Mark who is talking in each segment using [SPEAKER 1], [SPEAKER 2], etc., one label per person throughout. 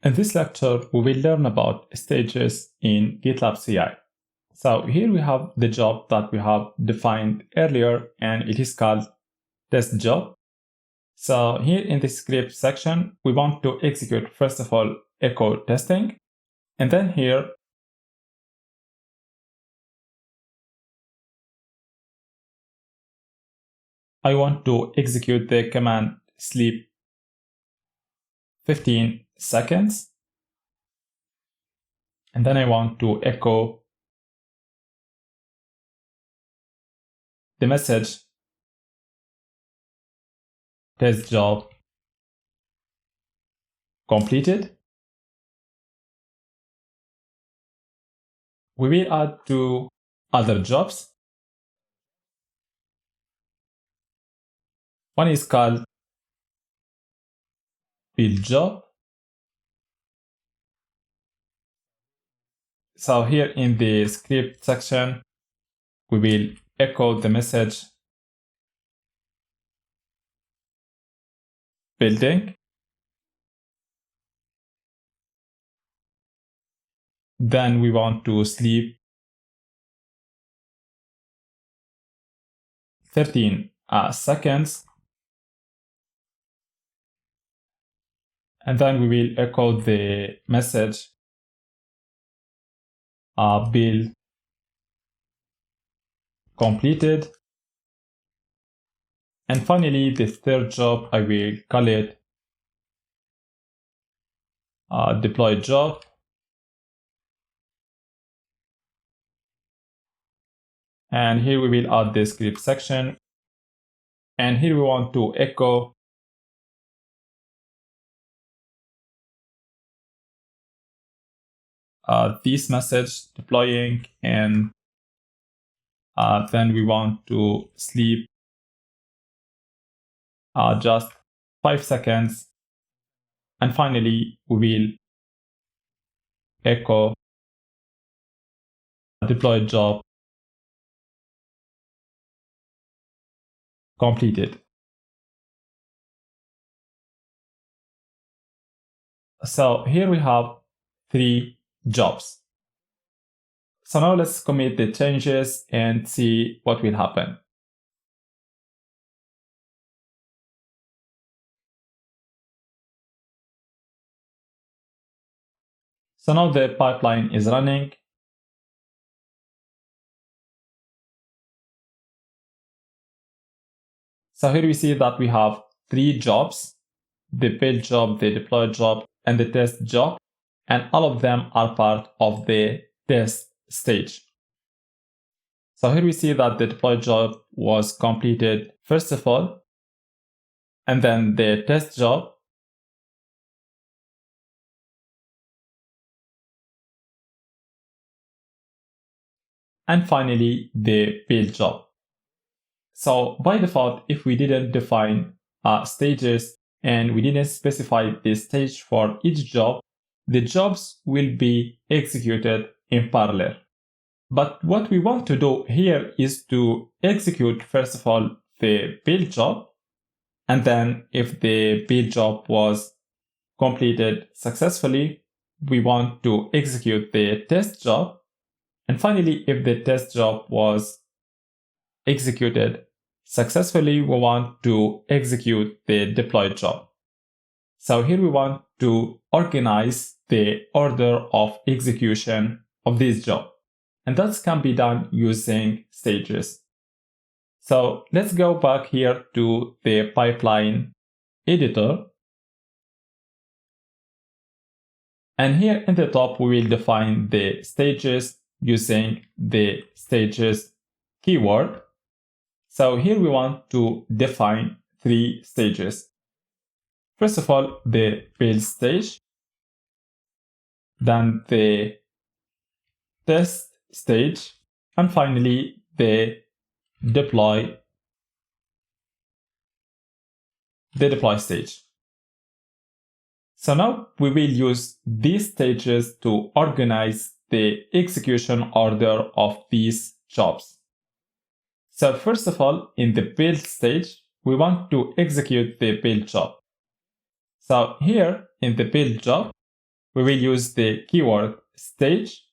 [SPEAKER 1] In this lecture, we will learn about stages in GitLab CI. So here we have the job that we have defined earlier, and it is called test job. So here in the script section, we want to execute, first of all, echo testing. And then here, I want to execute the command sleep 15 seconds. And then I want to echo the message test job completed. We will add two other jobs. One is called build job. So here in the script section, we will echo the message building. Then we want to sleep 13 seconds. And then we will echo the message build completed. And finally, the third job, I will call it deploy job. And here we will add the script section. And here we want to echo this message deploying, and then we want to sleep just 5 seconds. And finally, we will echo deploy job completed. So here we have 3 jobs. So now let's commit the changes and see what will happen. So now the pipeline is running. So here we see that we have 3 jobs: the build job, the deploy job, and the test job, and all of them are part of the test stage. So here we see that the deploy job was completed first of all, and then the test job, and finally the build job. So by default, if we didn't define stages and we didn't specify the stage for each job, the jobs will be executed in parallel. But what we want to do here is to execute, first of all, the build job. And then if the build job was completed successfully, we want to execute the test job. And finally, if the test job was executed successfully, we want to execute the deploy job. So here we want to organize the order of execution of this job. And that can be done using stages. So let's go back here to the pipeline editor. And here in the top, we will define the stages using the stages keyword. So here we want to define 3 stages. First of all, the build stage, then the test stage, and finally the deploy stage. So now we will use these stages to organize the execution order of these jobs. So first of all, in the build stage, we want to execute the build job. So here in the build job, we will use the keyword stage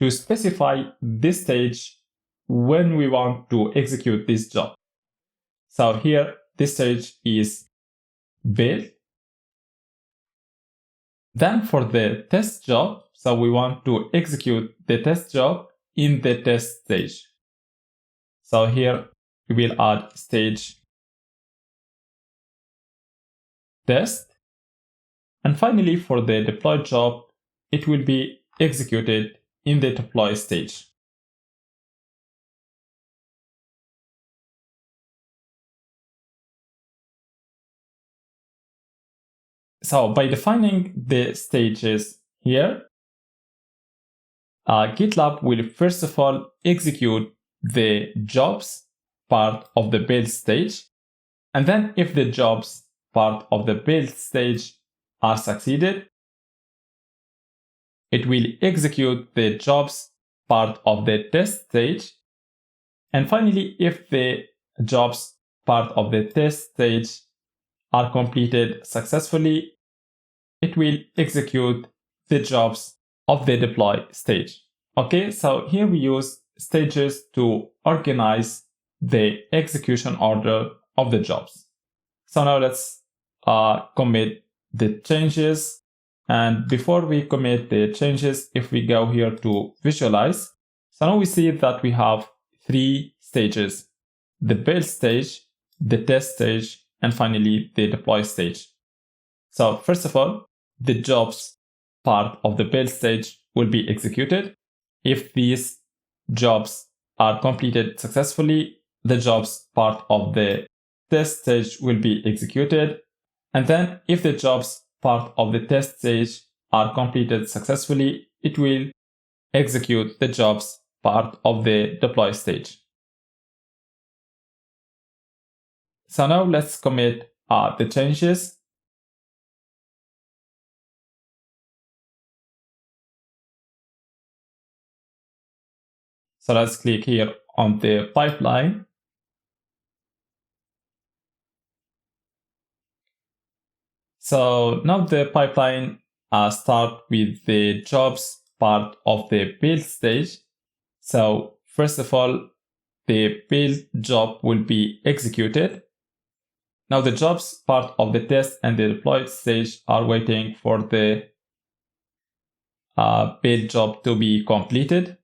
[SPEAKER 1] to specify this stage when we want to execute this job. So here, this stage is build. Then for the test job, so we want to execute the test job in the test stage. So here we will add stage test. And finally, for the deploy job, it will be executed in the deploy stage. So by defining the stages here, GitLab will first of all execute the jobs part of the build stage. And then if the jobs part of the build stage are succeeded, it will execute the jobs part of the test stage. And finally, if the jobs part of the test stage are completed successfully, it will execute the jobs of the deploy stage. Okay, so here we use stages to organize the execution order of the jobs. So now let's commit the changes. And before we commit the changes, if we go here to visualize, so now we see that we have 3 stages: the build stage, the test stage, and finally the deploy stage. So first of all, the jobs part of the build stage will be executed. If these jobs are completed successfully, the jobs part of the test stage will be executed. And then if the jobs part of the test stage are completed successfully, it will execute the jobs part of the deploy stage. So now let's commit the changes. So let's click here on the pipeline. So now the pipeline start with the jobs part of the build stage. So first of all, the build job will be executed. Now the jobs part of the test and the deploy stage are waiting for the build job to be completed.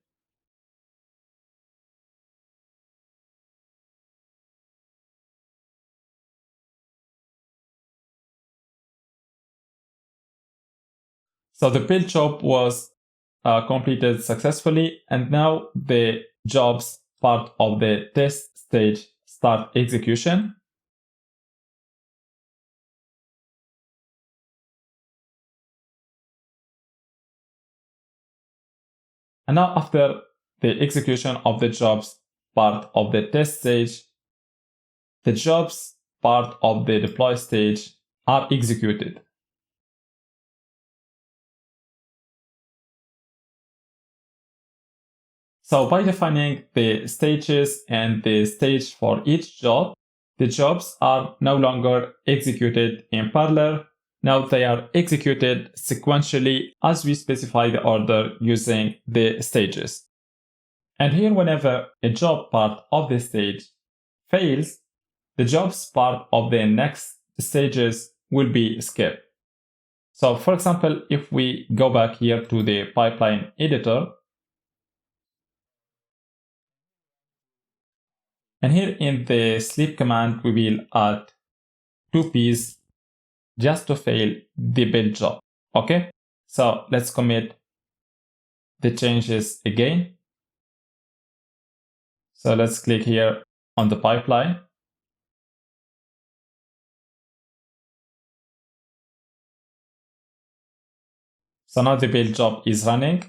[SPEAKER 1] So the build job was completed successfully, and now the jobs part of the test stage start execution. And now after the execution of the jobs part of the test stage, the jobs part of the deploy stage are executed. So by defining the stages and the stage for each job, the jobs are no longer executed in parallel. Now they are executed sequentially as we specify the order using the stages. And here, whenever a job part of the stage fails, the jobs part of the next stages will be skipped. So for example, if we go back here to the pipeline editor, and here in the sleep command, we will add 2 P's just to fail the build job. Okay, so let's commit the changes again. So let's click here on the pipeline. So now the build job is running.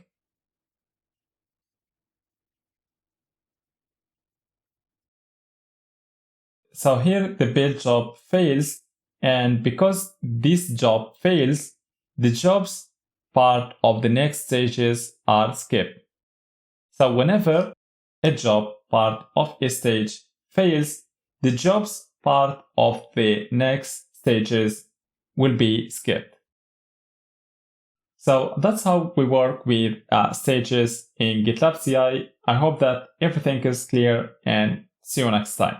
[SPEAKER 1] So here the build job fails, and because this job fails, the jobs part of the next stages are skipped. So whenever a job part of a stage fails, the jobs part of the next stages will be skipped. So that's how we work with stages in GitLab CI. I hope that everything is clear, and see you next time.